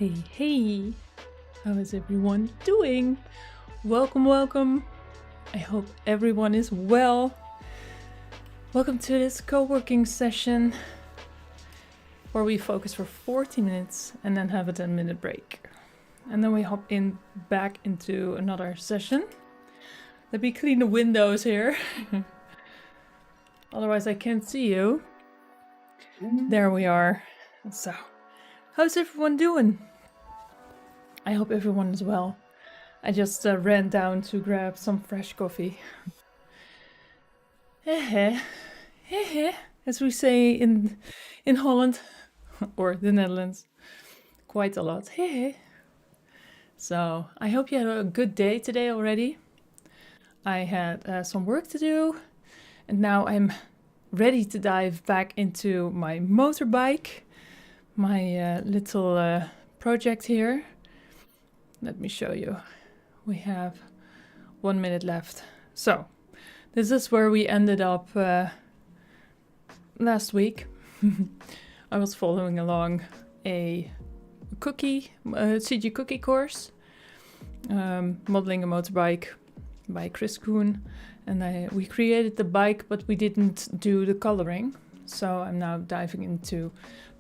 Hey, how is everyone doing? Welcome. I hope everyone is well. Welcome to this co-working session where we focus for 40 minutes and then have a 10-minute break. And then we hop back into another session. Let me clean the windows here. Otherwise I can't see you. There we are. So, how's everyone doing? I hope everyone is well. I just ran down to grab some fresh coffee. As we say in Holland or the Netherlands, quite a lot. So I hope you had a good day today already. I had some work to do, and now I'm ready to dive back into my motorbike, my little project here. Let me show you. We have 1 minute left. So, this is where we ended up last week. I was following along a CG cookie course, modeling a motorbike by Chris Kuhn. And we created the bike, but we didn't do the coloring. So I'm now diving into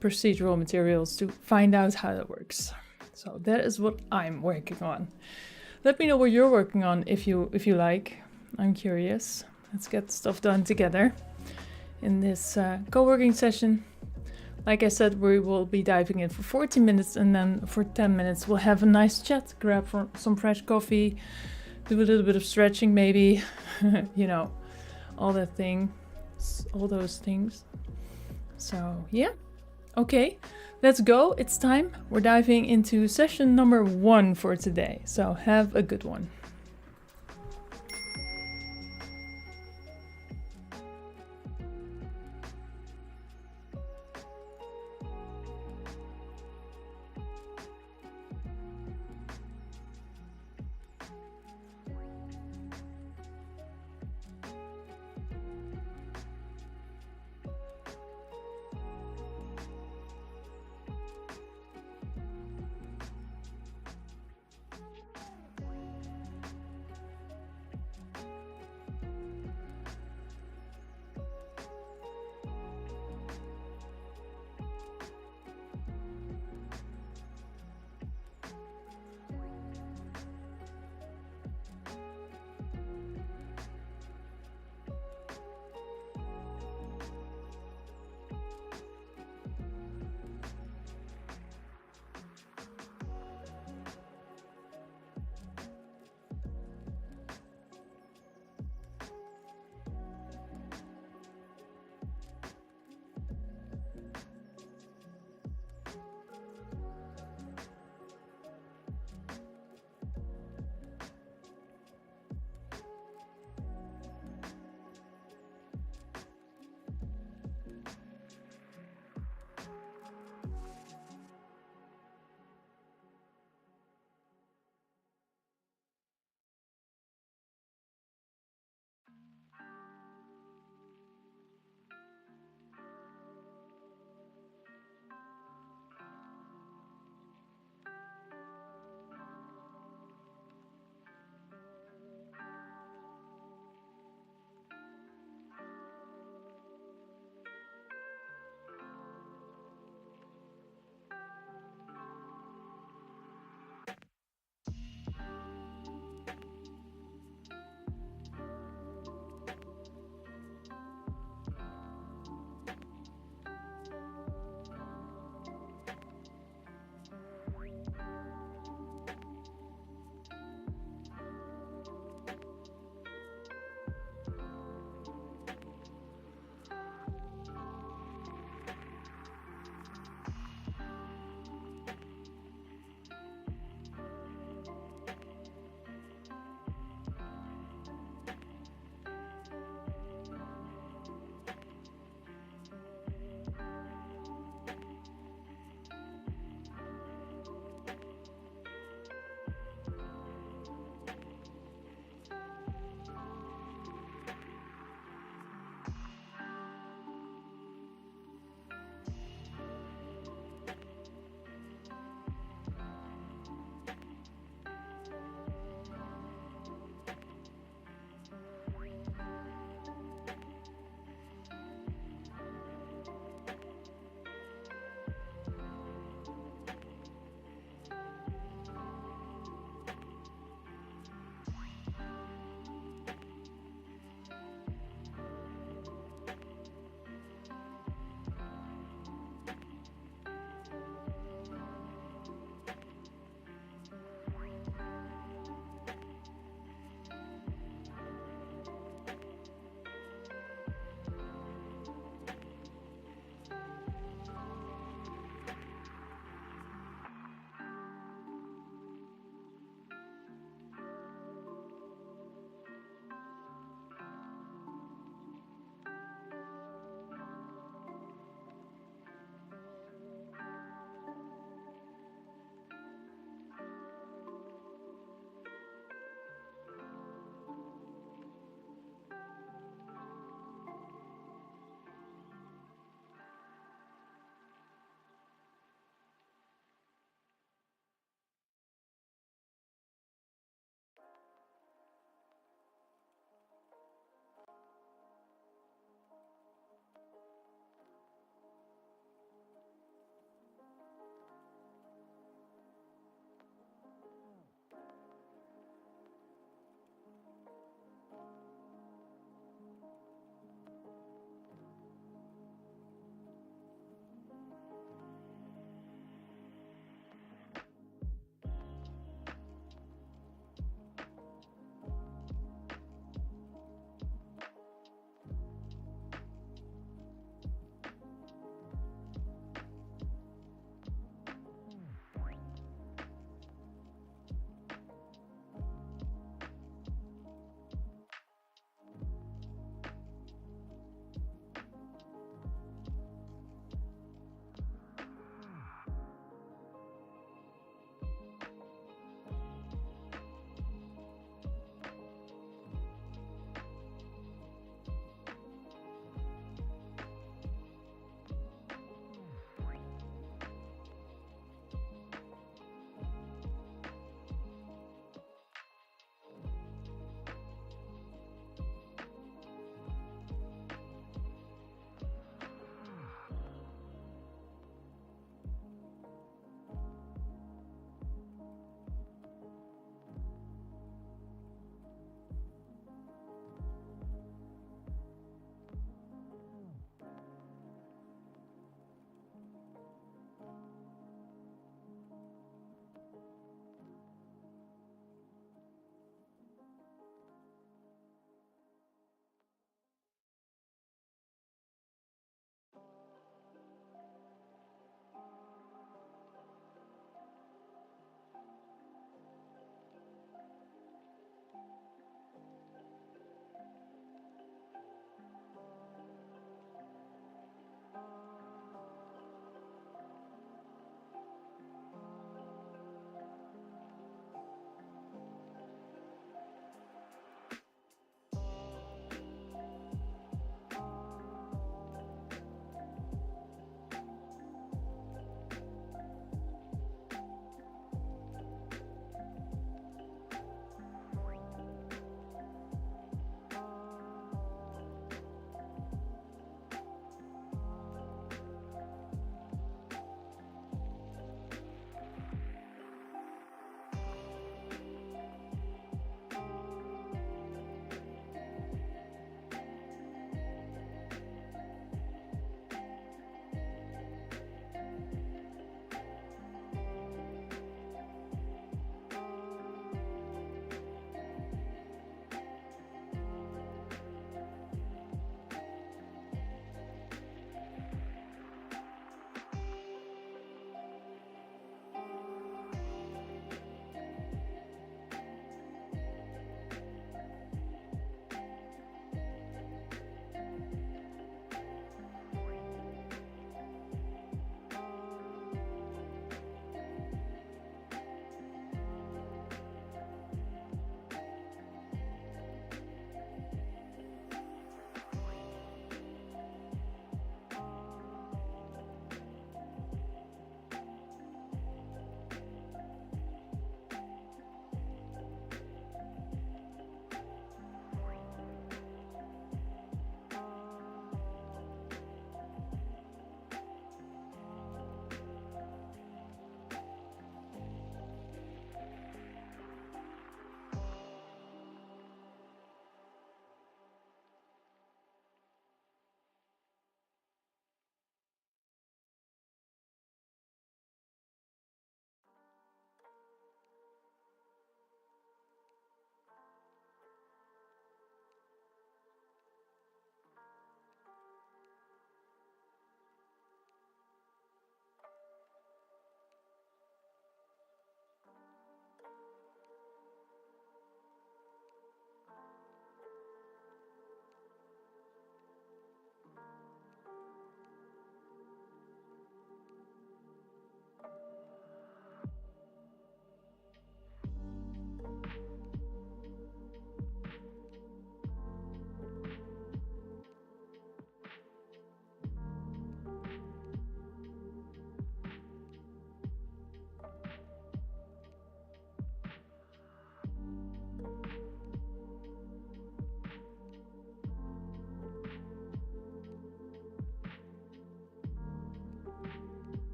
procedural materials to find out how that works. So that is what I'm working on. Let me know what you're working on if you like. I'm curious. Let's get stuff done together in this co-working session. Like I said, we will be diving in for 40 minutes, and then for 10 minutes we'll have a nice chat, grab some fresh coffee, do a little bit of stretching maybe, you know, all those things. So yeah, okay. Let's go, it's time. We're diving into session number 1 for today, so have a good one.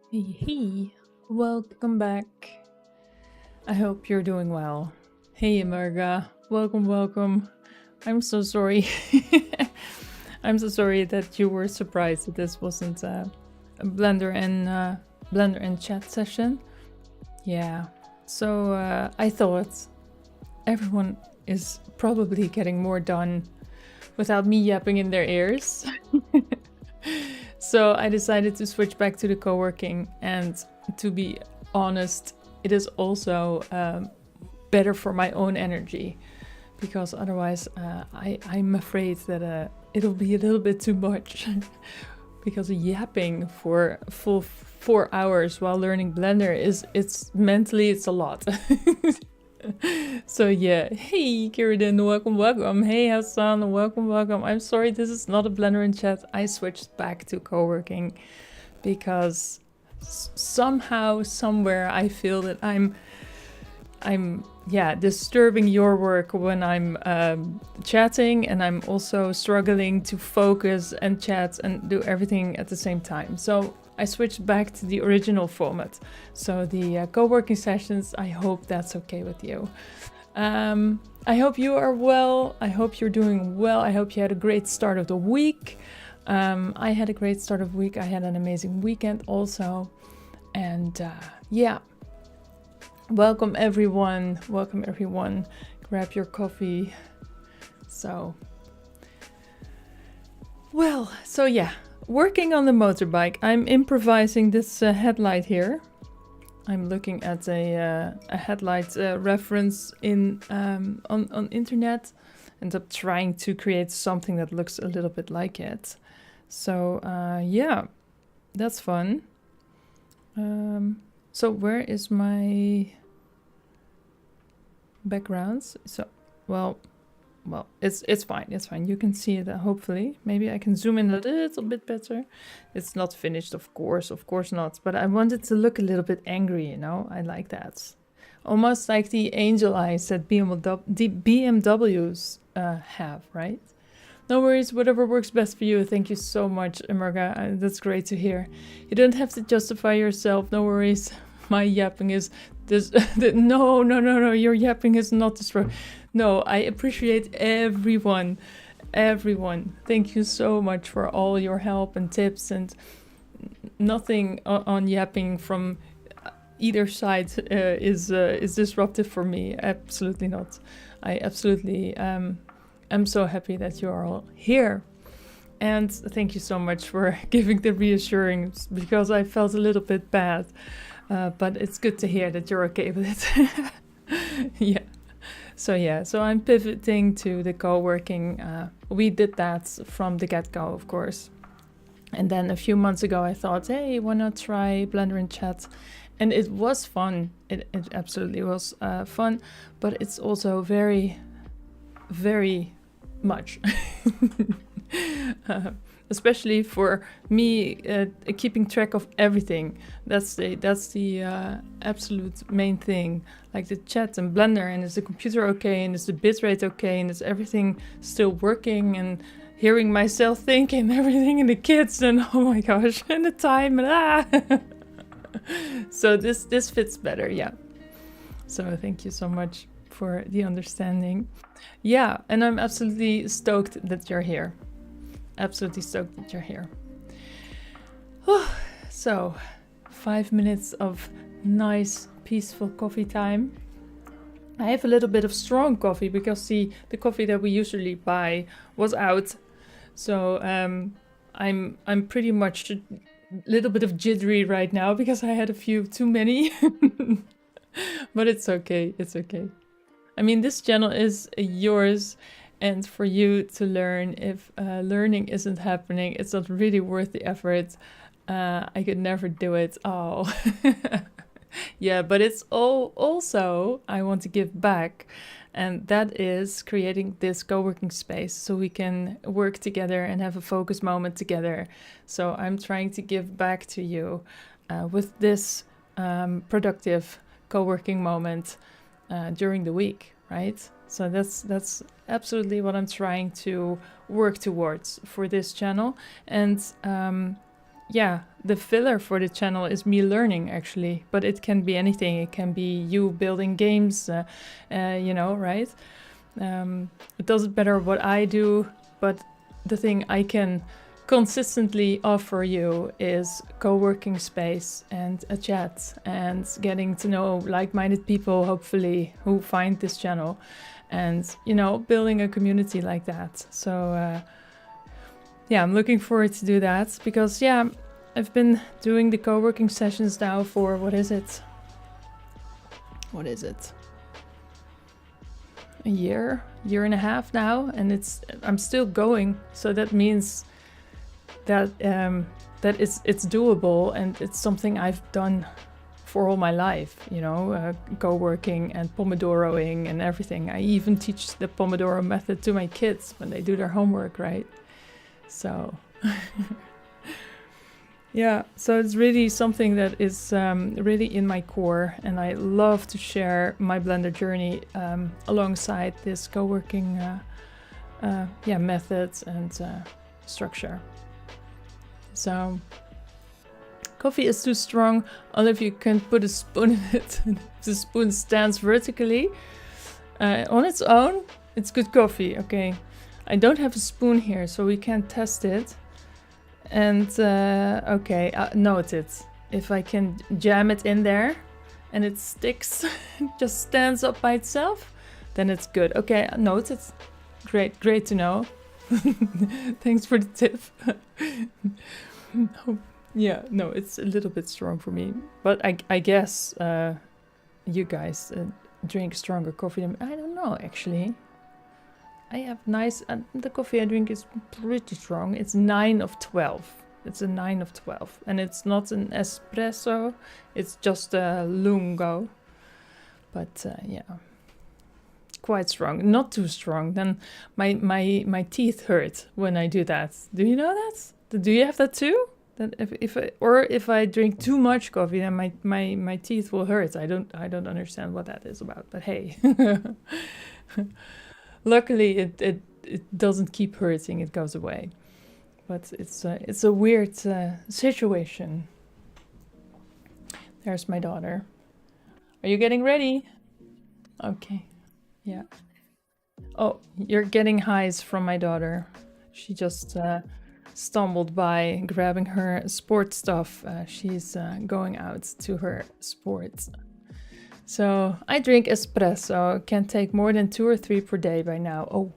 Hey, welcome back. I hope you're doing well. Hey, Marga, welcome. I'm so sorry. I'm so sorry that you were surprised that this wasn't a Blender and chat session. Yeah. So I thought everyone is probably getting more done without me yapping in their ears. So I decided to switch back to the co-working, and to be honest, it is also better for my own energy, because otherwise I'm afraid that it'll be a little bit too much because yapping for full 4 hours while learning Blender it's mentally a lot. So yeah, hey Kiridan, welcome. Hey Hassan, welcome. I'm sorry this is not a Blender in chat. I switched back to co-working because somehow, somewhere I feel that I'm disturbing your work when I'm chatting, and I'm also struggling to focus and chat and do everything at the same time. So I switched back to the original format. So the co-working sessions, I hope that's okay with you. I hope you are well. I hope you're doing well. I hope you had a great start of the week. I had a great start of the week. I had an amazing weekend also. And welcome everyone. Grab your coffee. So yeah, working on the motorbike. I'm improvising this headlight here. I'm looking at a headlight reference on internet, and I'm trying to create something that looks a little bit like it. So yeah, that's fun. So where is my backgrounds? So well, it's fine. You can see it, hopefully. Maybe I can zoom in a little bit better. It's not finished, of course not. But I want it to look a little bit angry, you know? I like that. Almost like the angel eyes that BMWs have, right? No worries, whatever works best for you. Thank you so much, Emerga. That's great to hear. You don't have to justify yourself, no worries. My yapping is this. No, your yapping is not destroyed. No, I appreciate everyone. Thank you so much for all your help and tips, and nothing on yapping from either side is disruptive for me. Absolutely not. I absolutely am so happy that you are all here. And thank you so much for giving the reassurance, because I felt a little bit bad. But it's good to hear that you're okay with it. Yeah. So I'm pivoting to the co-working. We did that from the get-go, of course. And then a few months ago, I thought, hey, why not try Blender and Chat? And it was fun. It absolutely was fun. But it's also very, very much. Especially for me, keeping track of everything. That's the absolute main thing. Like the chat and Blender, and is the computer okay, and is the bitrate okay, and is everything still working, and hearing myself think and everything, and the kids, and oh my gosh, and the time, and So this fits better, yeah. So thank you so much for the understanding. Yeah, and I'm absolutely stoked that you're here. Absolutely stoked that you're here. So 5 minutes of nice peaceful coffee time. I have a little bit of strong coffee because the coffee that we usually buy was out. So I'm pretty much a little bit of jittery right now because I had a few too many. But it's okay. I mean, this channel is yours. And for you to learn, if learning isn't happening, it's not really worth the effort. I could never do it. Oh, yeah, but it's also, I want to give back. And that is creating this co-working space so we can work together and have a focus moment together. So I'm trying to give back to you with this productive co-working moment during the week, right? So that's absolutely what I'm trying to work towards for this channel. And yeah, the filler for the channel is me learning actually, but it can be anything. It can be you building games, you know, right? It doesn't matter what I do, but the thing I can consistently offer you is co-working space and a chat and getting to know like-minded people, hopefully, who find this channel, and, you know, building a community like that. So yeah, I'm looking forward to do that because, yeah, I've been doing the co-working sessions now for, what is it? A year and a half now, and I'm still going. So that means that that it's doable, and it's something I've done for all my life, you know, co-working and Pomodoroing and everything. I even teach the Pomodoro method to my kids when they do their homework, right? So yeah, so it's really something that is really in my core, and I love to share my Blender journey alongside this co-working methods and structure. So coffee is too strong. All of you can put a spoon in it. The spoon stands vertically on its own. It's good coffee. Okay, I don't have a spoon here, so we can't test it. And okay, noted. If I can jam it in there and it sticks, just stands up by itself, then it's good. Okay, noted. Great to know. Thanks for the tip. Yeah, no, it's a little bit strong for me, but I guess you guys drink stronger coffee than I don't know, actually. I have nice, the coffee I drink is pretty strong. It's 9 of 12. It's a 9 of 12. And it's not an espresso, it's just a lungo. But yeah, quite strong. Not too strong. Then my teeth hurt when I do that. Do you know that? Do you have that too? That if I drink too much coffee, then my teeth will hurt. I don't understand what that is about. But hey. Luckily, it doesn't keep hurting. It goes away, but it's a weird situation. There's my daughter. Are you getting ready? Okay. Yeah. Oh, you're getting highs from my daughter. She just stumbled by grabbing her sports stuff. She's going out to her sports. So I drink espresso. Can take more than 2 or 3 per day by now. Oh,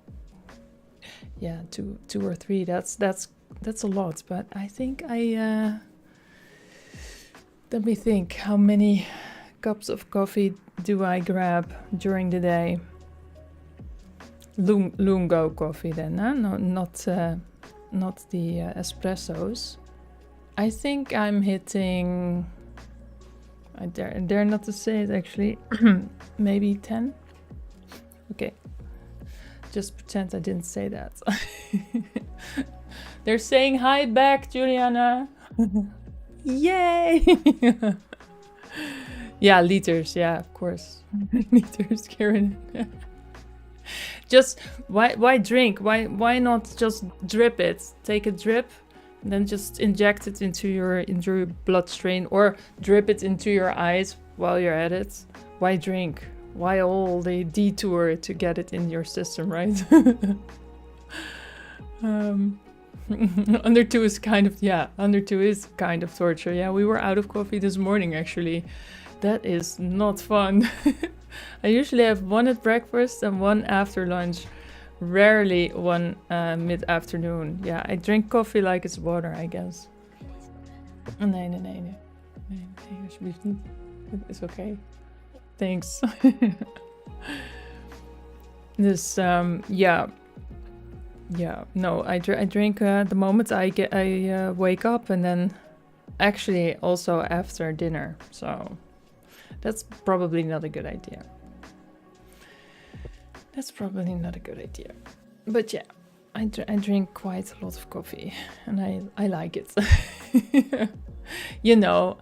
yeah, two or three. That's a lot. But I think let me think. How many cups of coffee do I grab during the day? Lungo coffee then, huh? No, not the espressos. I think I'm hitting. I dare not to say it actually. Maybe 10. Okay. Just pretend I didn't say that. They're saying hi back, Juliana. Yay! Yeah, liters. Yeah, of course. Liters, Karen. Just why drink? Why not just drip it? Take a drip. And then just inject it into your bloodstream, or drip it into your eyes while you're at it. Why drink? Why all the detour to get it in your system, right? Under 2 is kind of torture. Yeah, we were out of coffee this morning actually. That is not fun. I usually have 1 at breakfast and 1 after lunch. Rarely 1 mid-afternoon. Yeah, I drink coffee like it's water, I guess. Nee, alsjeblieft niet. It's okay. Thanks. Dus, yeah. No, I drink the moment I wake up, and then actually also after dinner. So that's probably not a good idea. But yeah, I drink quite a lot of coffee, and I like it. You know,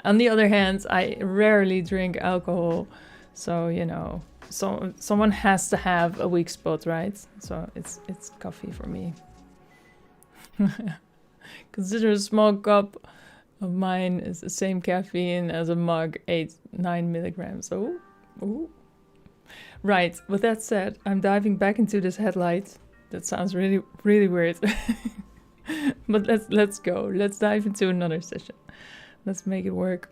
on the other hand, I rarely drink alcohol, so you know, someone has to have a weak spot, right? So it's coffee for me. Consider a small cup of mine is the same caffeine as a mug, 9 milligrams. Oh, oh. Right, with that said, I'm diving back into this headlight. That sounds really, really weird. But let's go. Let's dive into another session. Let's make it work.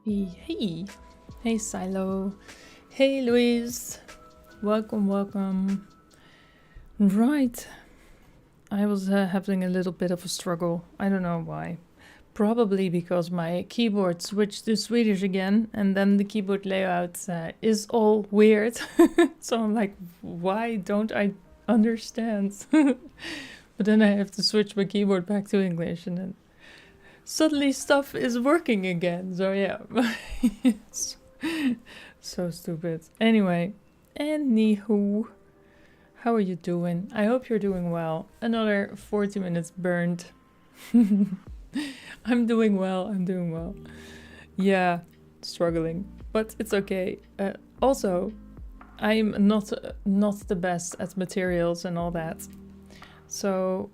Hey, hey Silo. Hey Louise. Welcome. Right. I was having a little bit of a struggle. I don't know why. Probably because my keyboard switched to Swedish again, and then the keyboard layout is all weird. So I'm like, why don't I understand? But then I have to switch my keyboard back to English, and then suddenly stuff is working again. So yeah, it's so stupid. Anyway, anywho, how are you doing? I hope you're doing well. Another 40 minutes burned. I'm doing well. Yeah, struggling, but it's okay. Also, I'm not the best at materials and all that. So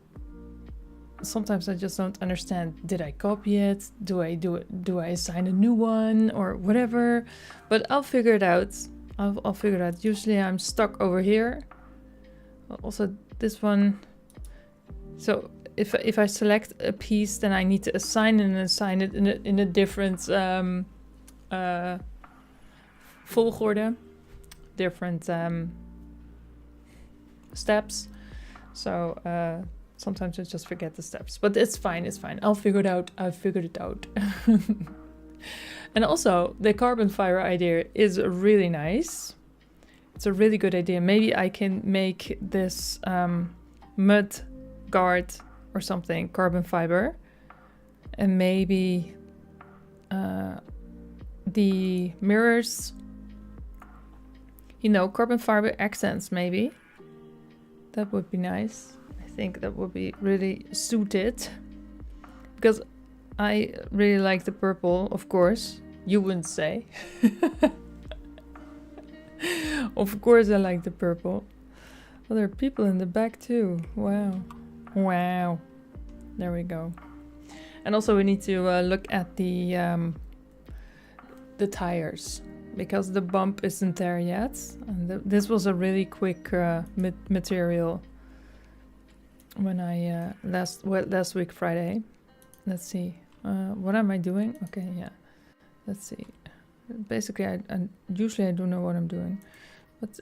sometimes I just don't understand. Did I copy it? Do I assign a new one or whatever? But I'll figure it out. I'll figure it out. Usually I'm stuck over here. Also this one. So if I select a piece, then I need to assign it in a different volgorde, different steps. So sometimes I just forget the steps, but it's fine. I'll figure it out. I've figured it out. And also the carbon fiber idea is really nice. It's a really good idea. Maybe I can make this mud guard or something carbon fiber, and maybe the mirrors, carbon fiber accents. Maybe that would be nice. I think that would be really suited, because I really like the purple. Of course, you wouldn't say. Of course I like the purple. Well, there are people in the back too. Wow. There we go. And also we need to look at the tires, because the bump isn't there yet. And this was a really quick material when I last week Friday. Let's see. What am I doing? Okay, yeah. Let's see. Basically, I usually I don't know what I'm doing, but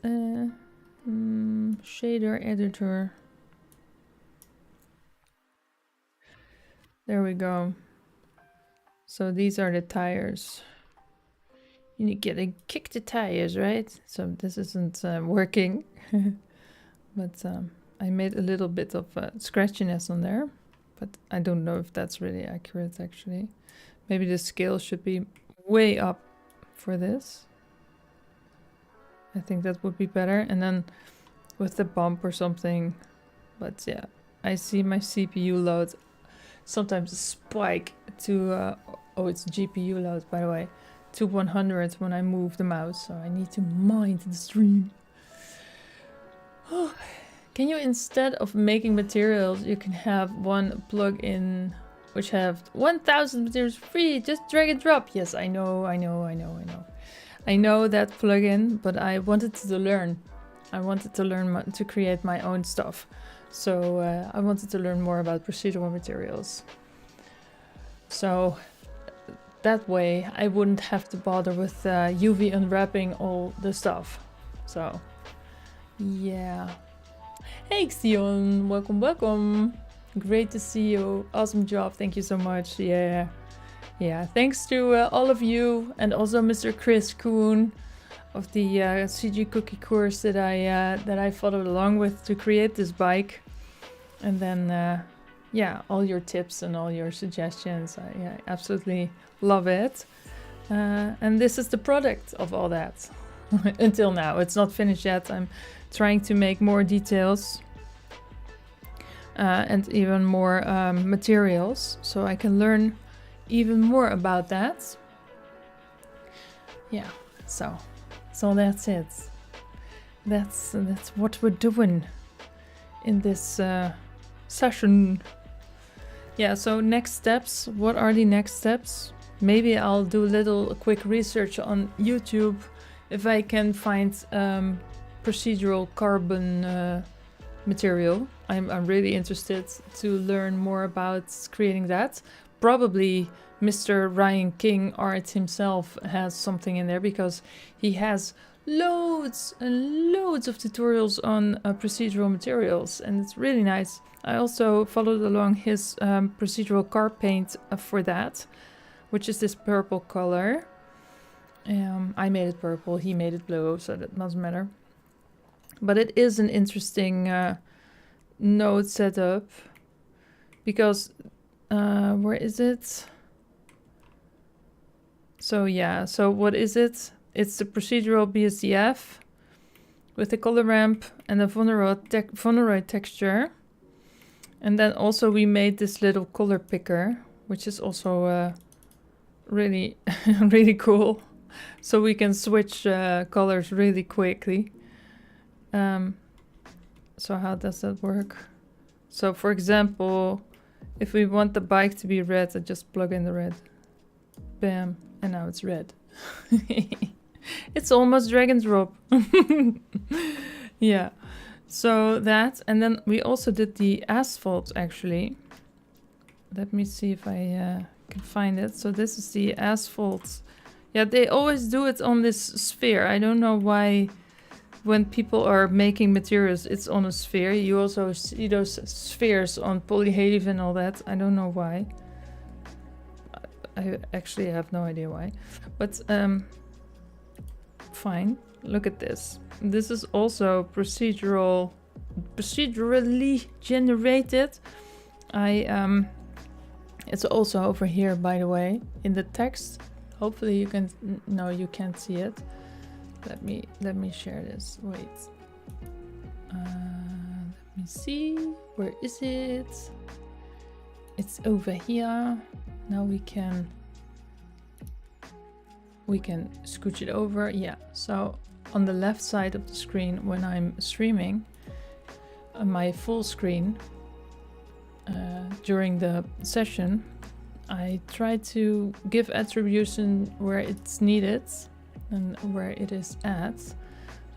shader editor. There we go. So these are the tires. You gotta kick the tires, right? So this isn't working, but I made a little bit of scratchiness on there, but I don't know if that's really accurate actually. Maybe the scale should be way up for this. I think that would be better. And then with the bump or something. But yeah, I see my CPU load sometimes spike to, oh, it's GPU load, by the way, to 100 when I move the mouse. So I need to mind the stream. Oh, can you, instead of making materials, you can have one plugin which have 1000 materials free, just drag and drop. Yes, I know. I know that plugin, but I wanted to learn. I wanted to learn to create my own stuff. So I wanted to learn more about procedural materials. So that way I wouldn't have to bother with UV unwrapping all the stuff. So yeah. Hey Xion, welcome. Great to see you. Awesome job. Thank you so much. Yeah. Thanks to all of you, and also Mr. Chris Kuhn of the CG Cookie course that I followed along with to create this bike. And then yeah, all your tips and all your suggestions. I absolutely love it. And this is the product of all that. Until now, it's not finished yet. I'm trying to make more details. And even more materials, so I can learn even more about that. Yeah, so that's it. That's what we're doing in this session. Yeah, so next steps. What are the next steps? Maybe I'll do a quick research on YouTube if I can find procedural carbon material. I'm really interested to learn more about creating that. Probably Mr. Ryan King Art himself has something in there, because he has loads and loads of tutorials on procedural materials, and it's really nice. I also followed along his procedural car paint for that, which is this purple color. I made it purple, he made it blue, so that doesn't matter. But it is an interesting node setup, because where is it? So yeah, so what is it? It's the procedural BSDF with the color ramp and the Voneroid texture. And then also we made this little color picker, which is also really, really cool. So we can switch colors really quickly. So how does that work? So for example, if we want the bike to be red, I just plug in the red. Bam, and now it's red. It's almost drag and drop. Yeah, so that, and then we also did the asphalt actually. Let me see if I can find it. So this is the asphalt. Yeah, they always do it on this sphere. I don't know why when people are making materials it's on a sphere. You also see those spheres on polyhedron and all that. I don't know why. I actually have no idea why. But fine. Look at this. This is also procedurally generated. It's also over here, by the way, in the text. Hopefully you can. No, you can't see it. Let me share this. Wait. Let me see. Where is it? It's over here. Now we can scooch it over. Yeah. So on the left side of the screen when I'm streaming, my full screen during the session, I try to give attribution where it's needed and where it is at.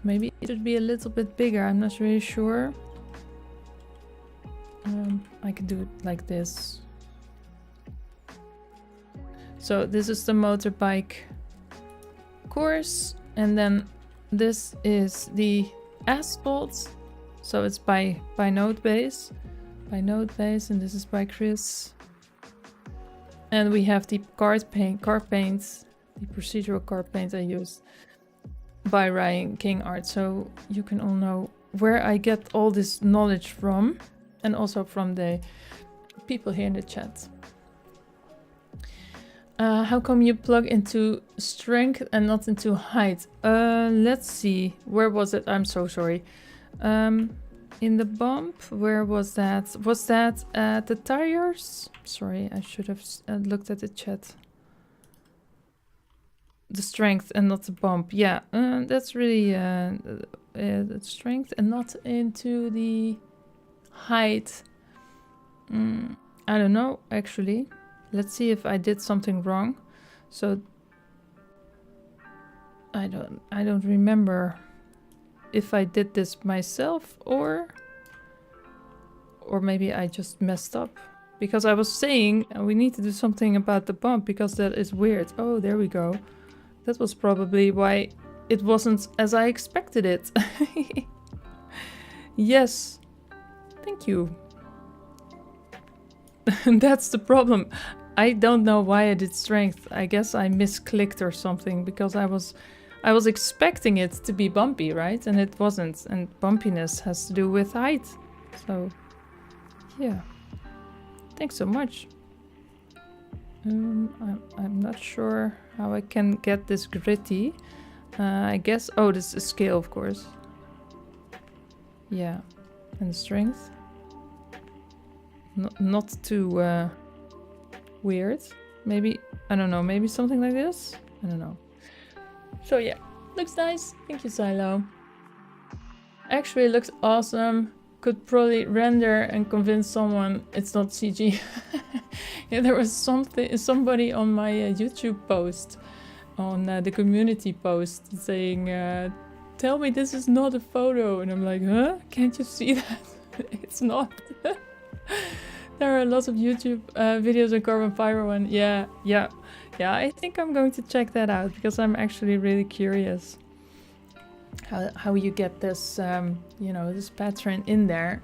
Maybe it should be a little bit bigger. I'm not really sure. I can do it like this. So this is the motorbike course, and then this is the asphalt. So it's by node base, and this is by Chris. And we have the car paint, the procedural car paint I used by Ryan King Art. So you can all know where I get all this knowledge from, and also from the people here in the chat. How come you plug into strength and not into height? Let's see. Where was it? I'm so sorry. In the bump, where was that? Was that at the tires? Sorry, I should have looked at the chat. The strength and not the bump. Yeah, that's really the strength and not into the height. I don't know, actually. Let's see if I did something wrong. So I don't remember if I did this myself or maybe I just messed up, because I was saying we need to do something about the bump because that is weird. Oh, there we go. That was probably why it wasn't as I expected it. Yes. Thank you. That's the problem. I don't know why I did strength. I guess I misclicked or something, because I was expecting it to be bumpy, right? And it wasn't. And bumpiness has to do with height. So, yeah. Thanks so much. I'm not sure how I can get this gritty. I guess... Oh, this is scale, of course. Yeah. And strength. Not too weird. Maybe, I don't know, maybe something like this? I don't know. So yeah, looks nice. Thank you, Silo. Actually, it looks awesome. Could probably render and convince someone it's not CG. Yeah, there was somebody on my YouTube post, on the community post, saying, tell me this is not a photo. And I'm like, huh? Can't you see that? It's not. There are lots of YouTube videos on carbon fiber one. Yeah. I think I'm going to check that out because I'm actually really curious how you get this, this pattern in there,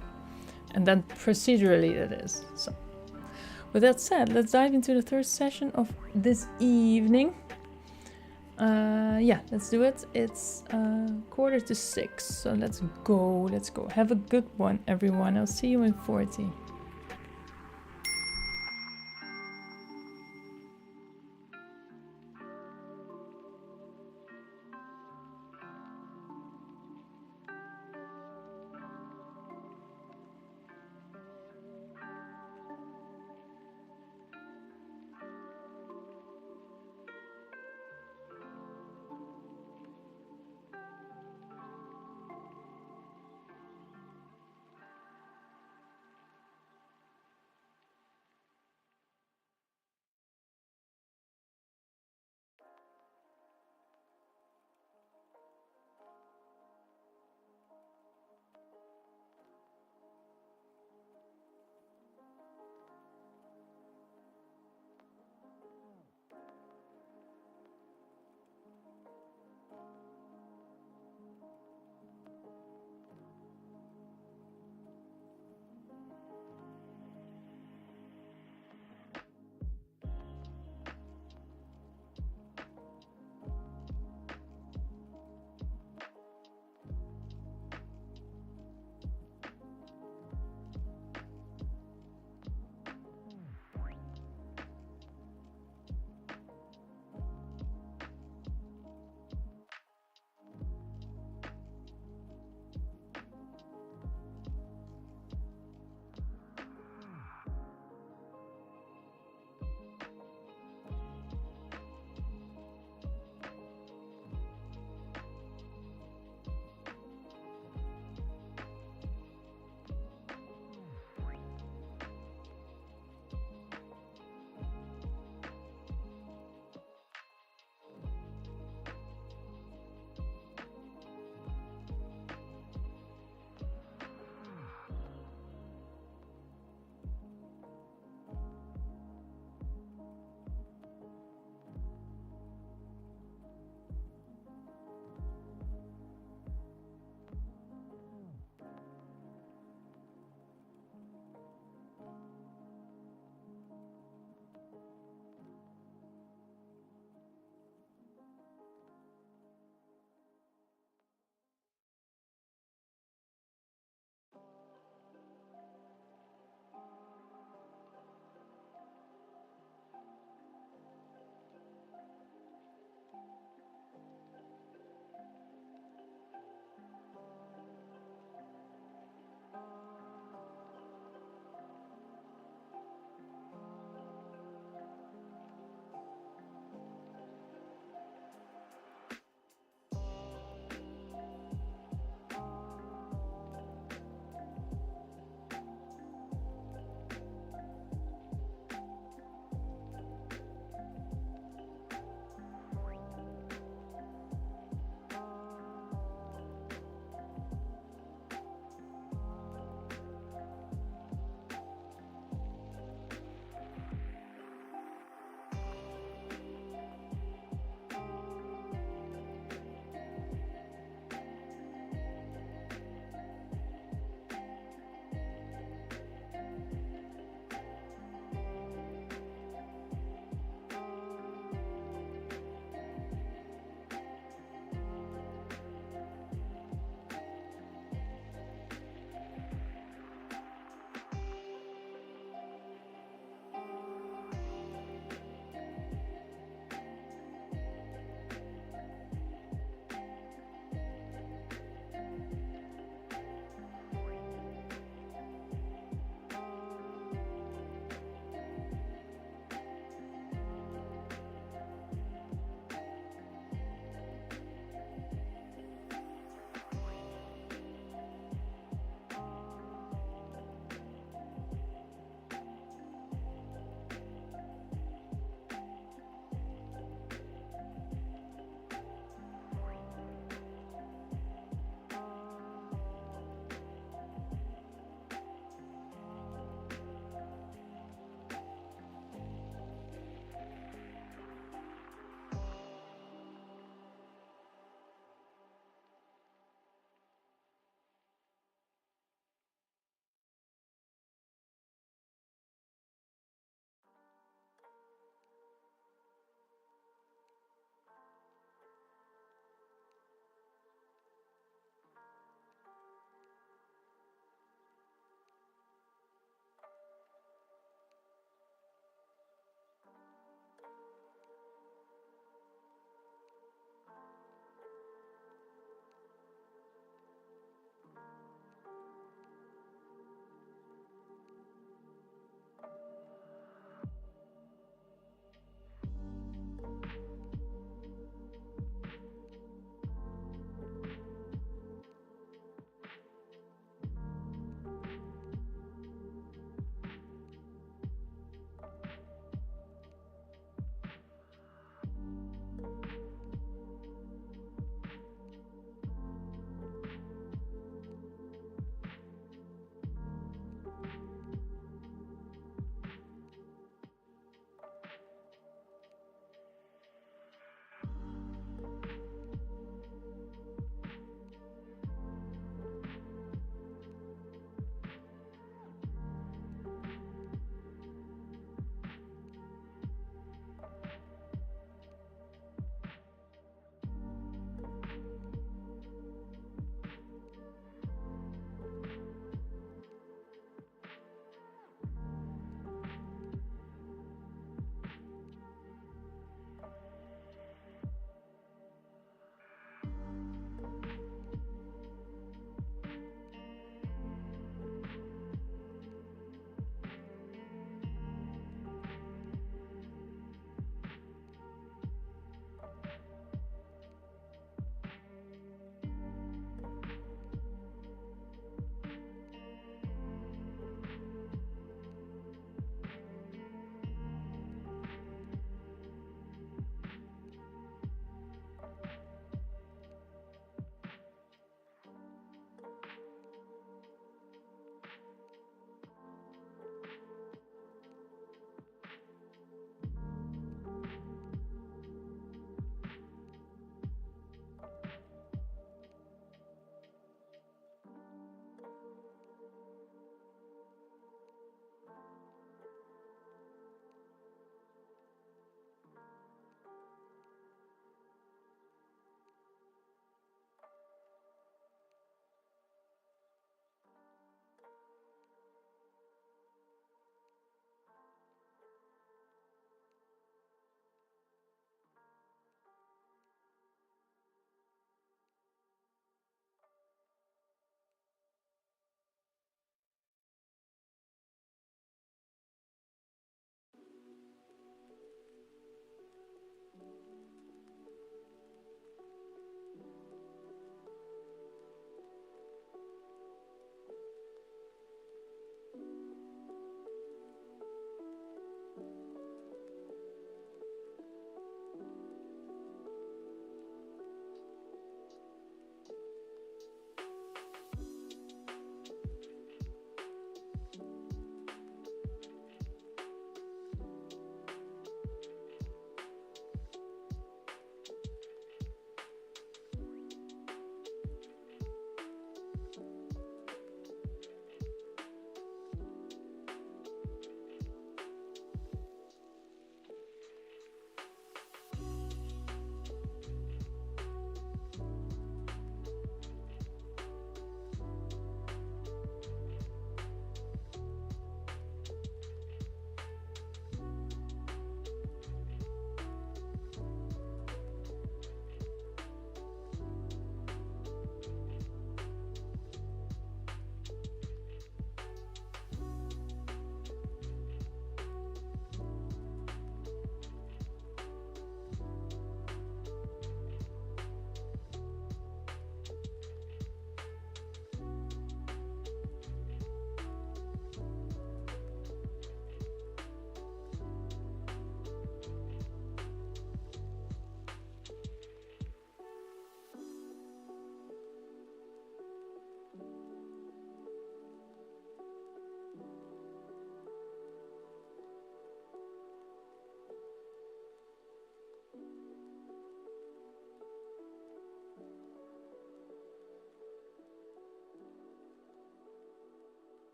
and then procedurally it is. So, with that said, let's dive into the third session of this evening. Let's do it. It's 5:45, so let's go. Have a good one, everyone. I'll see you in 40.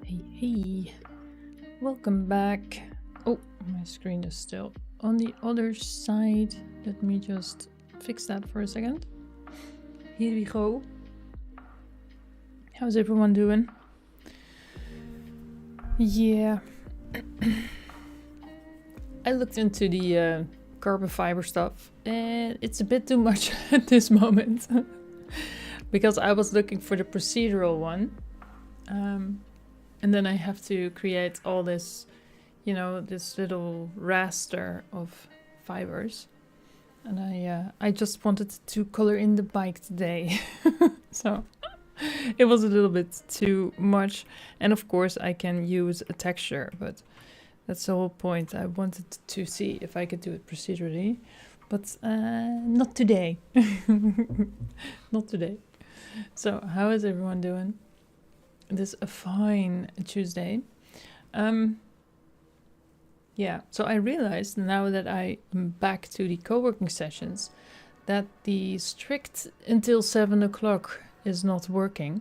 Hey, welcome back. Oh, my screen is still on the other side. Let me just fix that for a second. Here we go. How's everyone doing? Yeah. I looked into the carbon fiber stuff and it's a bit too much at this moment because I was looking for the procedural one. And then I have to create all this, you know, this little raster of fibers. And I just wanted to color in the bike today. So it was a little bit too much. And of course I can use a texture, but that's the whole point. I wanted to see if I could do it procedurally, but not today. Not today. So how is everyone doing? This is a fine Tuesday. Yeah, so I realized now that I am back to the co-working sessions that the strict until 7 o'clock is not working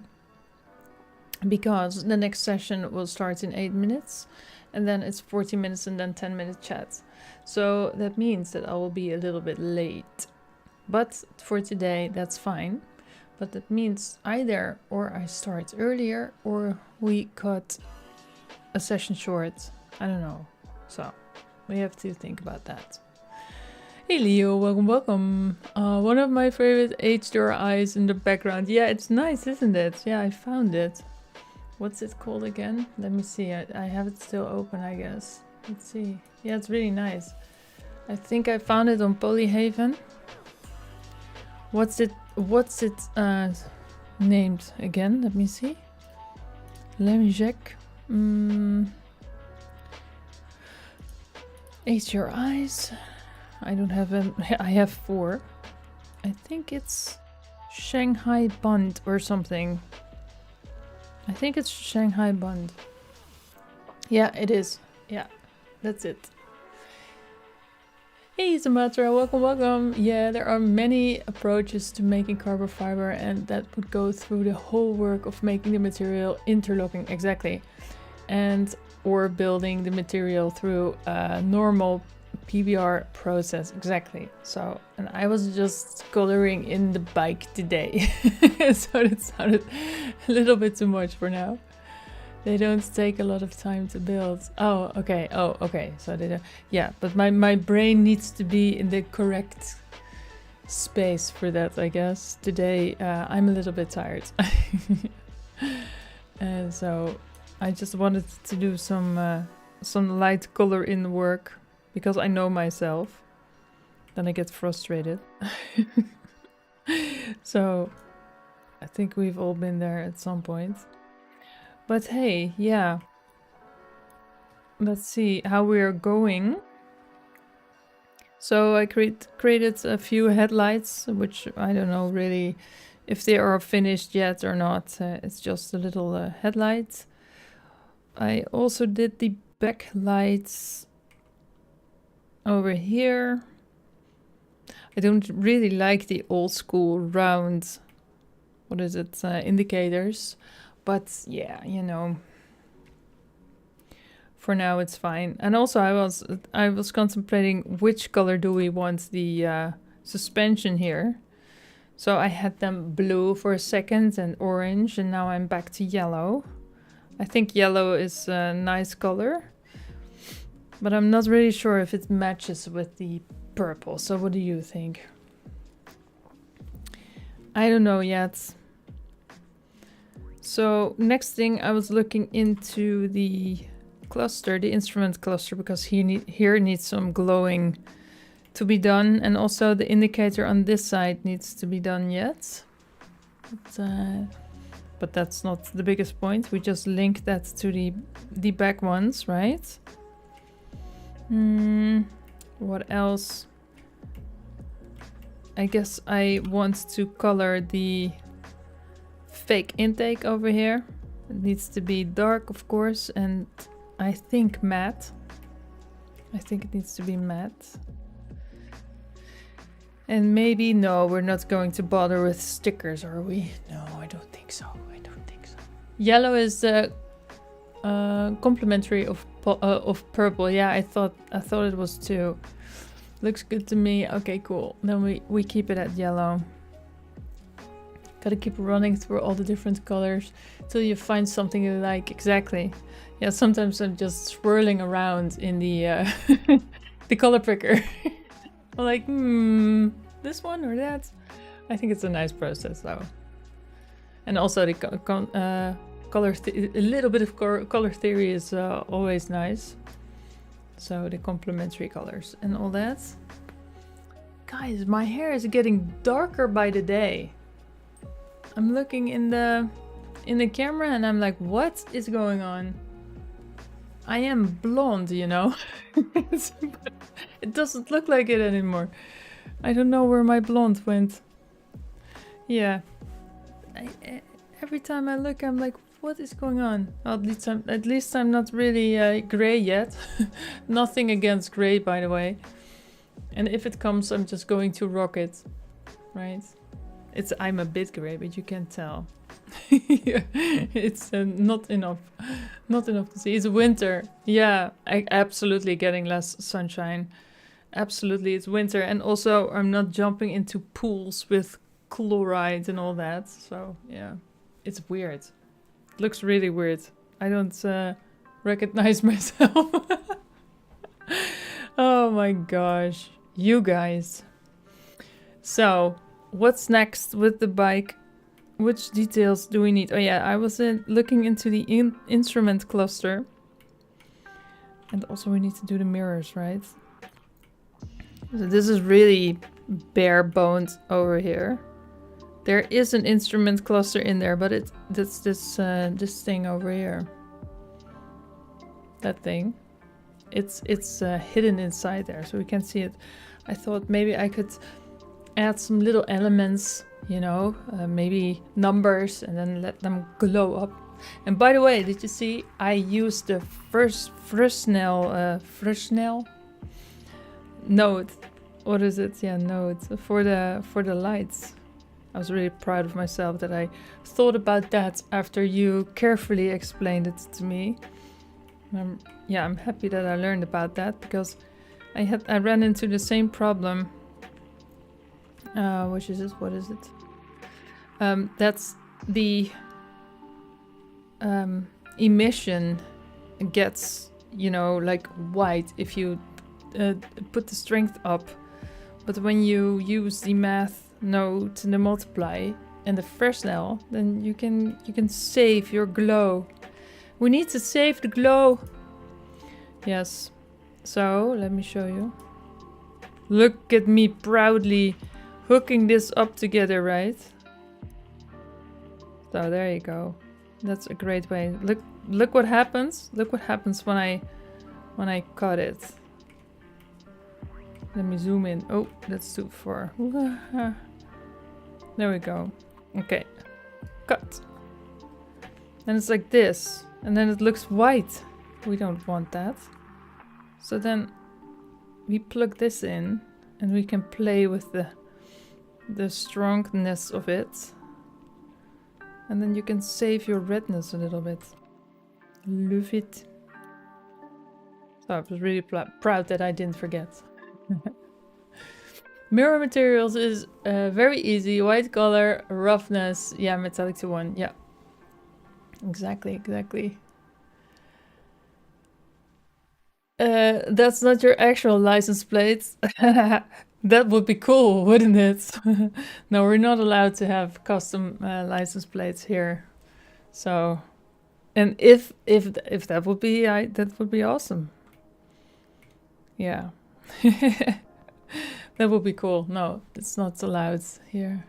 because the next session will start in 8 minutes and then it's 40 minutes and then 10-minute chat. So that means that I will be a little bit late. But for today, that's fine. But that means either or I start earlier or we cut a session short. I don't know. So we have to think about that. Hey Leo, welcome. One of my favorite HDR eyes in the background. Yeah, it's nice, isn't it? Yeah, I found it. What's it called again? Let me see. I have it still open, I guess. Let's see. Yeah, it's really nice. I think I found it on Polyhaven. What's it named again? Let me see. Let me check. HDR eyes. I don't have them. I have 4. I think it's Shanghai Bond or something. I think it's Shanghai Bond. Yeah, it is. Yeah, that's it. Hey Sumatra, welcome. Yeah, there are many approaches to making carbon fiber and that would go through the whole work of making the material interlocking, exactly. And or building the material through a normal PBR process, exactly. So, and I was just coloring in the bike today. So it sounded a little bit too much for now. They don't take a lot of time to build. Oh, okay. So they don't. Yeah, but my brain needs to be in the correct space for that, I guess. Today, I'm a little bit tired. And so I just wanted to do some light color in work because I know myself. Then I get frustrated. So I think we've all been there at some point. But hey, yeah. Let's see how we are going. So I created a few headlights, which I don't know really if they are finished yet or not. It's just a little headlight. I also did the backlights over here. I don't really like the old school round, what is it, indicators. But yeah, you know, for now it's fine. And also I was contemplating which color do we want the suspension here. So I had them blue for a second and orange, and now I'm back to yellow. I think yellow is a nice color, but I'm not really sure if it matches with the purple. So what do you think? I don't know yet. So next thing, I was looking into the cluster, the instrument cluster, because here needs some glowing to be done, and also the indicator on this side needs to be done yet. But that's not the biggest point. We just link that to the back ones, right? What else? I guess I want to color the fake intake over here. It needs to be dark, of course, and I think matte. I think it needs to be matte. And maybe, no, we're not going to bother with stickers, are we? No, I don't think so. Yellow is complementary of purple. Yeah, I thought it was 2. Looks good to me. Okay, cool. Then we keep it at yellow. Gotta keep running through all the different colors till you find something you like. Exactly. Yeah, sometimes I'm just swirling around in the the color picker. I'm like, this one or that. I think it's a nice process though. And also the color, a little bit of color theory is always nice. So the complementary colors and all that. Guys, my hair is getting darker by the day. I'm looking in the camera and I'm like, what is going on? I am blonde, you know. It doesn't look like it anymore. I don't know where my blonde went. Yeah. Every time I look, I'm like, what is going on? Well, at least I'm not really gray yet. Nothing against gray, by the way. And if it comes, I'm just going to rock it, right? I'm a bit gray, but you can't tell. Yeah, it's not enough to see. It's winter. Yeah, absolutely getting less sunshine. Absolutely, it's winter, and also I'm not jumping into pools with chloride and all that. So yeah, it's weird. It looks really weird. I don't recognize myself. Oh my gosh, you guys. So what's next with the bike? Which details do we need? Oh yeah, I was looking into the instrument cluster. And also we need to do the mirrors, right? So this is really bare bones over here. There is an instrument cluster in there, but that's this thing over here. That thing. It's hidden inside there, so we can't see it. I thought maybe I could add some little elements, you know, maybe numbers, and then let them glow up. And by the way, did you see I used the Fresnel node? What is it? Yeah, node for the lights. I was really proud of myself that I thought about that after you carefully explained it to me. Yeah, I'm happy that I learned about that, because I ran into the same problem. Which is it? What is it? That's the emission gets, you know, like white if you put the strength up, but when you use the math node and the multiply and the Fresnel, then you can save your glow. We need to save the glow. Yes. So let me show you. Look at me proudly hooking this up together, right? So there you go. That's a great way. Look what happens. Look what happens when I cut it. Let me zoom in. Oh, that's too far. There we go. Okay. Cut. And it's like this. And then it looks white. We don't want that. So then we plug this in and we can play with the strongness of it. And then you can save your redness a little bit. Love it. So I was really proud that I didn't forget. Mirror materials is very easy. White color, roughness. Yeah, metallic to 1. Yeah. Exactly. That's not your actual license plate. That would be cool, wouldn't it? No, we're not allowed to have custom license plates here. So, and if that would be awesome. Yeah. That would be cool. No, it's not allowed here.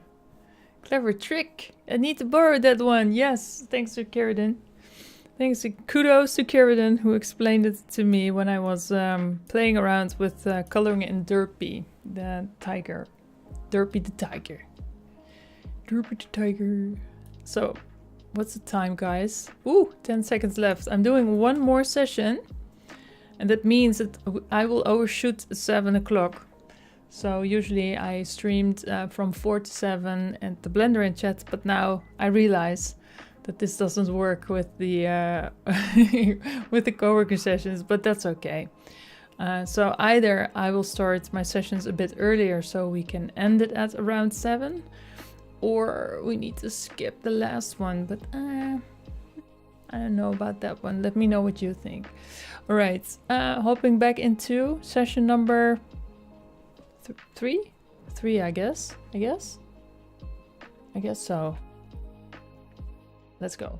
Clever trick. I need to borrow that one. Yes, thanks to Keratin. Thanks, kudos to Keratin, who explained it to me when I was playing around with coloring in Derpy, the tiger. Derpy the tiger. Derpy the tiger. So, what's the time, guys? Ooh, 10 seconds left. I'm doing one more session, and that means that I will overshoot 7 o'clock. So usually I streamed from 4 to 7 and the Blender and chat, but now I realize that this doesn't work with the with the coworker sessions, but that's okay. So either I will start my sessions a bit earlier so we can end it at around 7, or we need to skip the last one, but I don't know about that one. Let me know what you think. All right, hopping back into session number 3? 3, I guess so. Let's go.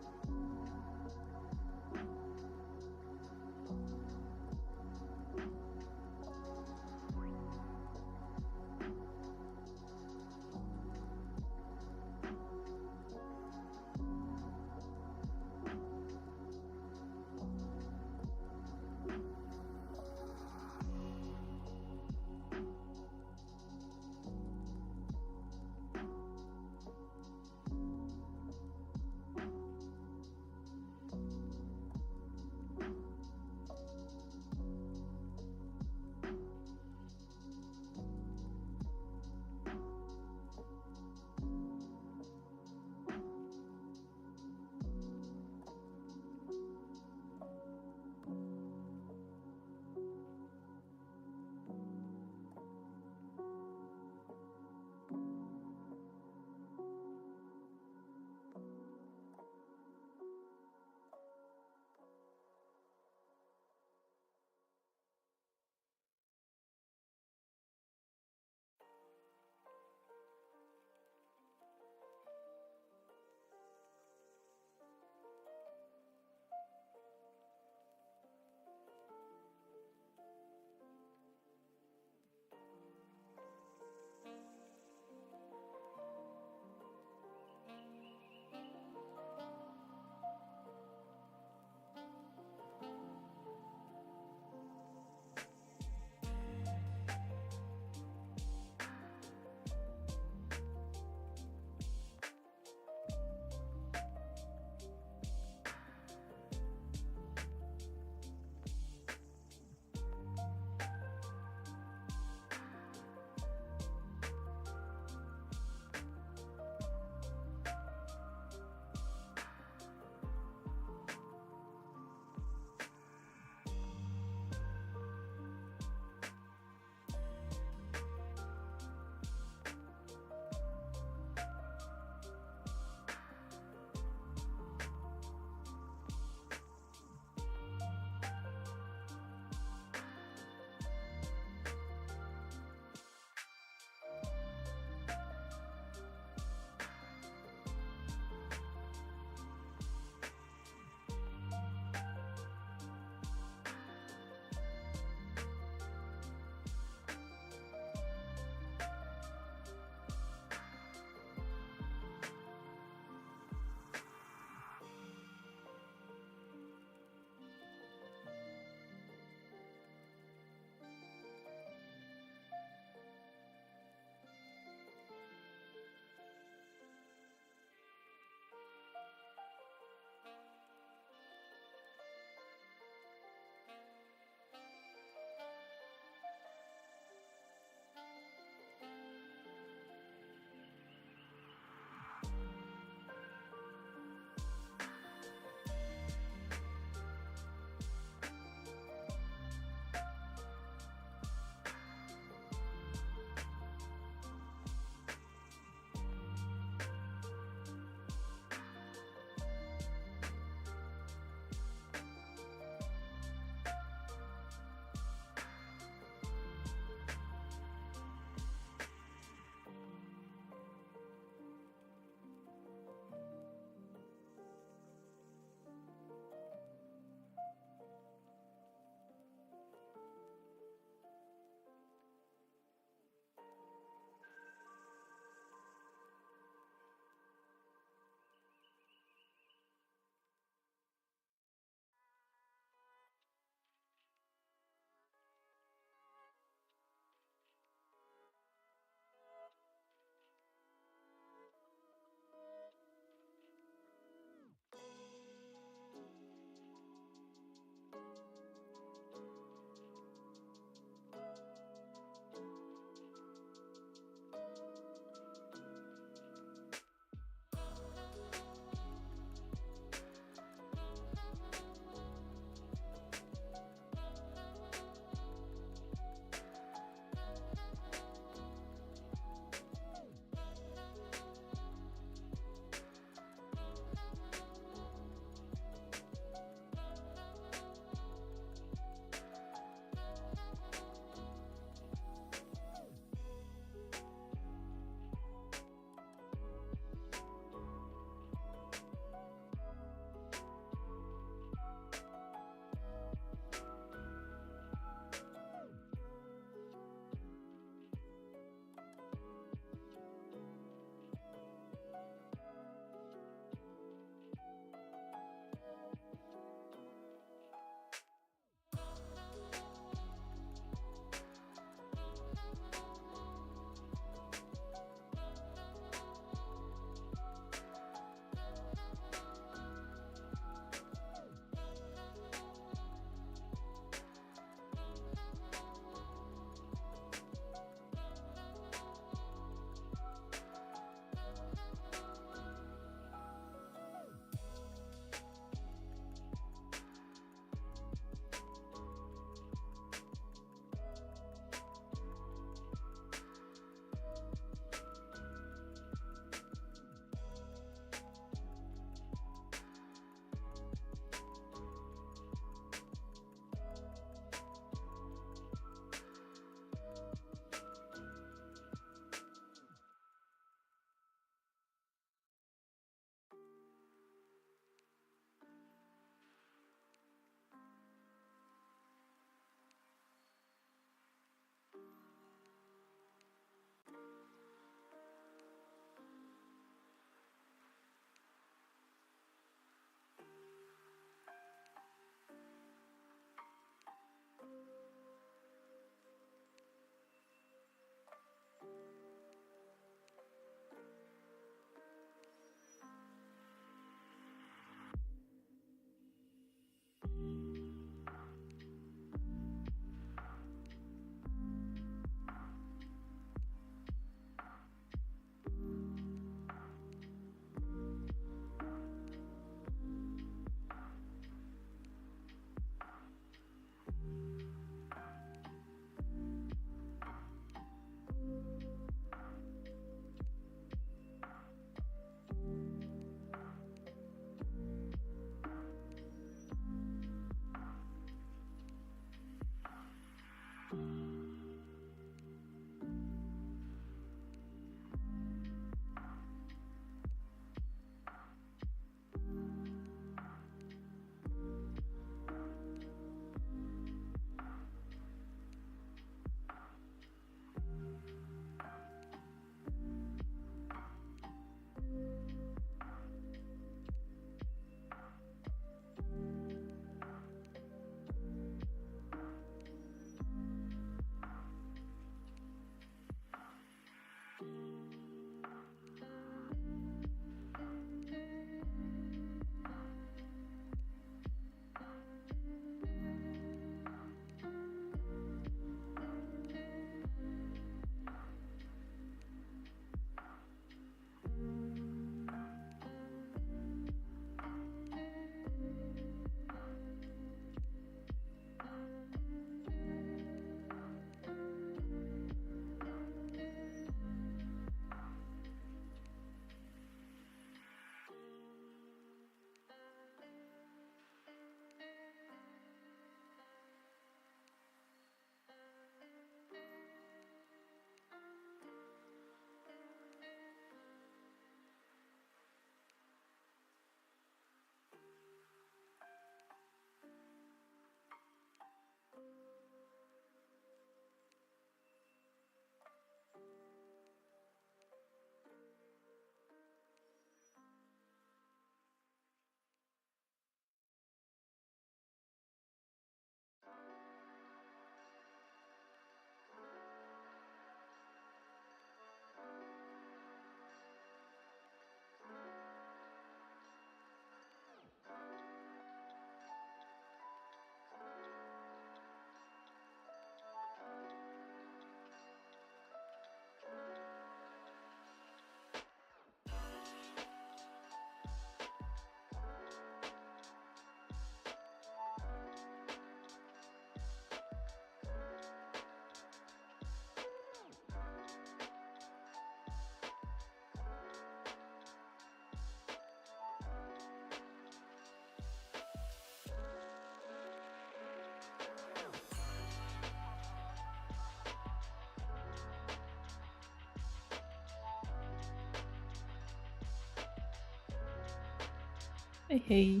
Hey, hey,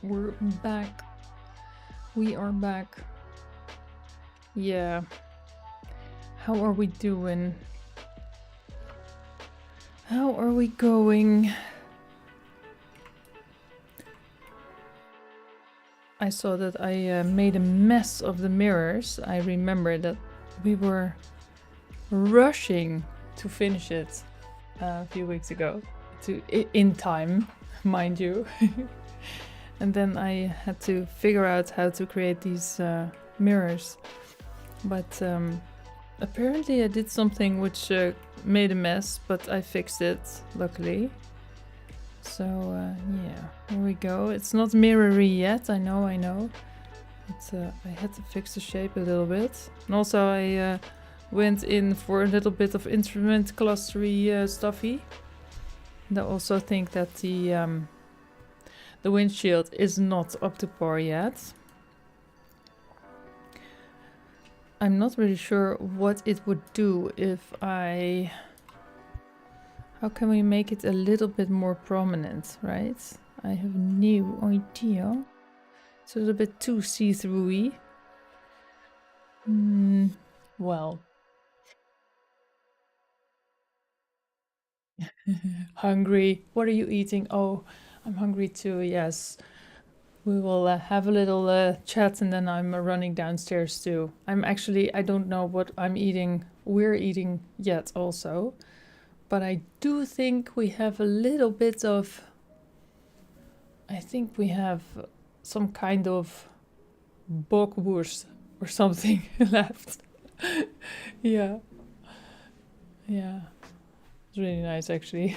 we're back. We are back. Yeah. How are we doing? How are we going? I saw that I made a mess of the mirrors. I remember that we were rushing to finish it a few weeks ago, in time, mind you. And then I had to figure out how to create these mirrors. But apparently I did something which made a mess, but I fixed it, luckily. So yeah, here we go. It's not mirrory yet, I know. But I had to fix the shape a little bit. And also I went in for a little bit of instrument clustery stuffy. And I also think that the windshield is not up to par yet. I'm not really sure what it would do if I... How can we make it a little bit more prominent, right? I have no idea. It's a little bit too see-through-y. Well. Hungry. What are you eating? Oh, I'm hungry too, yes. We will have a little chat and then I'm running downstairs too. I don't know what we're eating yet also. But I do think we have a little bit of... I think we have some kind of bockwurst or something left. Yeah. Yeah. It's really nice actually.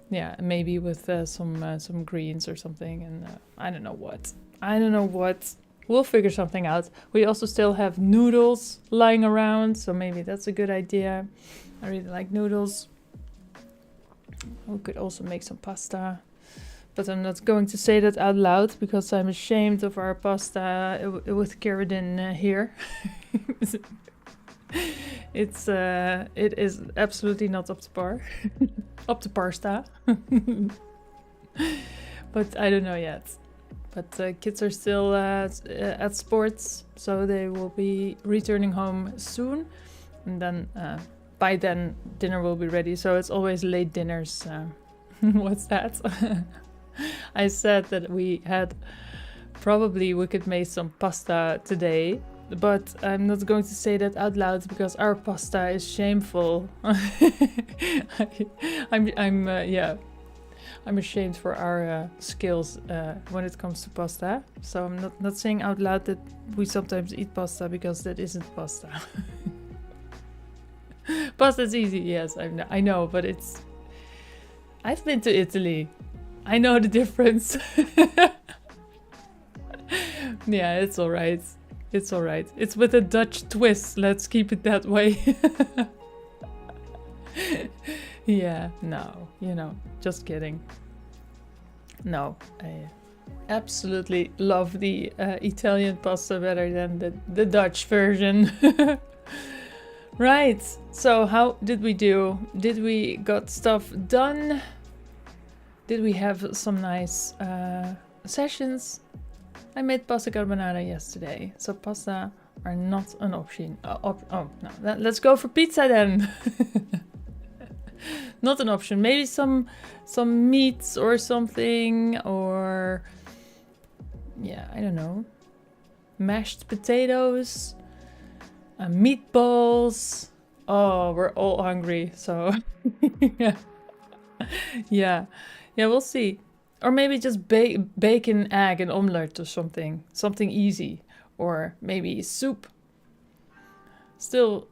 Yeah, maybe with some greens or something, and I don't know what. We'll figure something out. We also still have noodles lying around, so maybe that's a good idea. I really like noodles. We could also make some pasta, but I'm not going to say that out loud because I'm ashamed of our pasta with Keratin here. It is absolutely not up to par. Up to pasta. But I don't know yet. But kids are still at sports, so they will be returning home soon. And then by then dinner will be ready. So it's always late dinners. What's that? I said that we could make some pasta today. But I'm not going to say that out loud because our pasta is shameful. I'm ashamed for our skills when it comes to pasta. So I'm not saying out loud that we sometimes eat pasta because that isn't pasta. Pasta's easy, yes, I know, but I've been to Italy. I know the difference. Yeah, it's alright. It's alright. It's with a Dutch twist. Let's keep it that way. Yeah, no, just kidding. No, I absolutely love the Italian pasta better than the Dutch version. Right, so how did we do? Did we got stuff done? Did we have some nice sessions? I made pasta carbonara yesterday, so pasta are not an option. Oh no, let's go for pizza then. Not an option. Maybe some meats or something, or yeah, I don't know. Mashed potatoes, meatballs. Oh, we're all hungry, so yeah, yeah, we'll see. Or maybe just bacon, egg, and omelette or something. Something easy. Or maybe soup. Still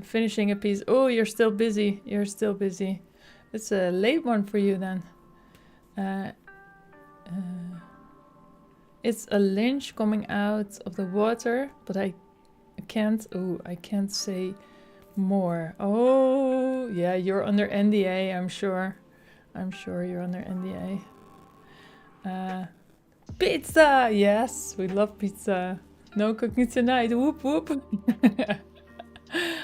finishing a piece. Oh, you're still busy. It's a late one for you then. It's a lynch coming out of the water, but I can't say more. Oh, yeah, you're under NDA, I'm sure. I'm sure you're under NDA. Pizza! Yes, we love pizza. No cooking tonight. Whoop whoop.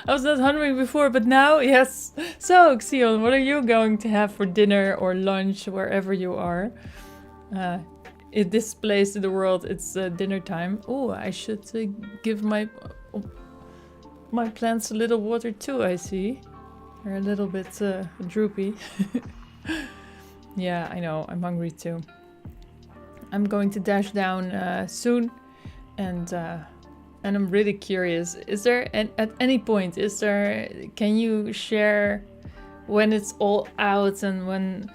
I was not hungry before, but now, yes. So, Xion, what are you going to have for dinner or lunch, wherever you are? In this place in the world, it's dinner time. Oh, I should give my plants a little water too, I see. They're a little bit droopy. Yeah, I know, I'm hungry too. I'm going to dash down soon, and I'm really curious. Is there, at any point, can you share when it's all out and when,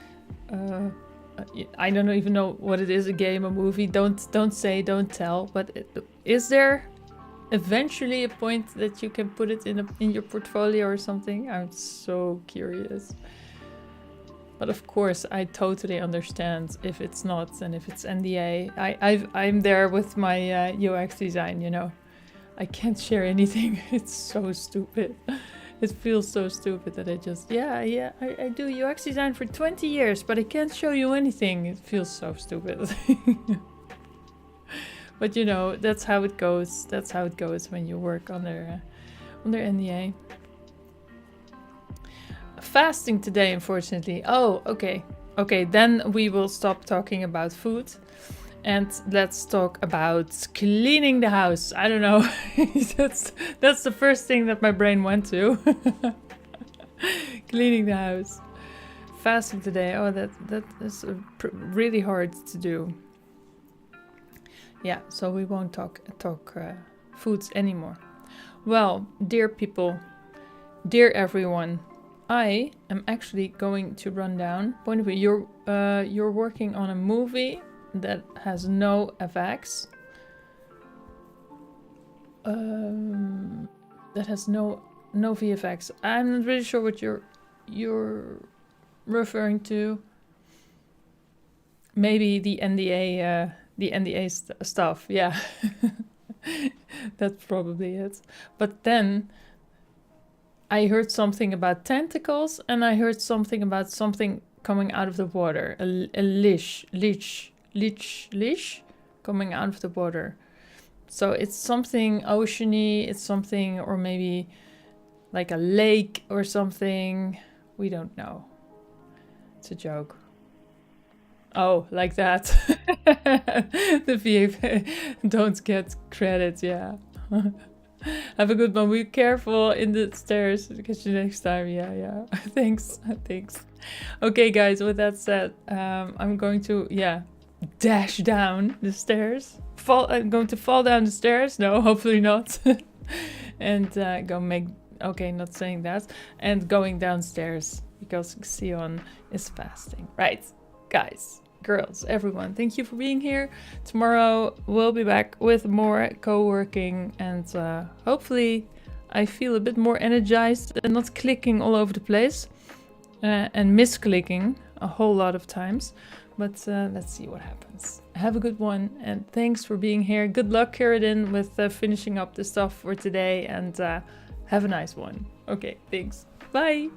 I don't even know what it is, a game, a movie, don't say, don't tell, but is there eventually a point that you can put it in your portfolio or something? I'm so curious. But of course, I totally understand if it's not and if it's NDA. I'm there with my UX design, you know. I can't share anything. It's so stupid. It feels so stupid that I just, I do UX design for 20 years, but I can't show you anything. It feels so stupid. But you know, that's how it goes. That's how it goes when you work under NDA. Fasting today, unfortunately. Oh, okay. Okay, then we will stop talking about food. And let's talk about cleaning the house. I don't know. that's the first thing that my brain went to. Cleaning the house. Fasting today. Oh, that is really hard to do. Yeah, so we won't talk foods anymore. Well, dear people, dear everyone, I am actually going to run down. Point of view, you're working on a movie that has no FX. That has no VFX. I'm not really sure what you're referring to. Maybe the NDA stuff. Yeah, that's probably it. But then I heard something about tentacles, and I heard something about something coming out of the water. A leash coming out of the water. So it's something oceany, it's something, or maybe like a lake or something. We don't know. It's a joke. Oh, like that. The VA don't get credit, yeah. Have a good one. Be careful in the stairs. Catch you next time. Yeah. Thanks. Okay, guys, with that said, I'm going to, dash down the stairs. I'm going to fall down the stairs. No, hopefully not. And not saying that. And going downstairs because Xion is fasting. Right, guys. Girls, everyone, thank you for being here. Tomorrow we'll be back with more co-working, and hopefully I feel a bit more energized and not clicking all over the place and misclicking a whole lot of times. But let's see what happens. Have a good one, and thanks for being here. Good luck, Keratin, with finishing up the stuff for today, and have a nice one. Okay, thanks. Bye.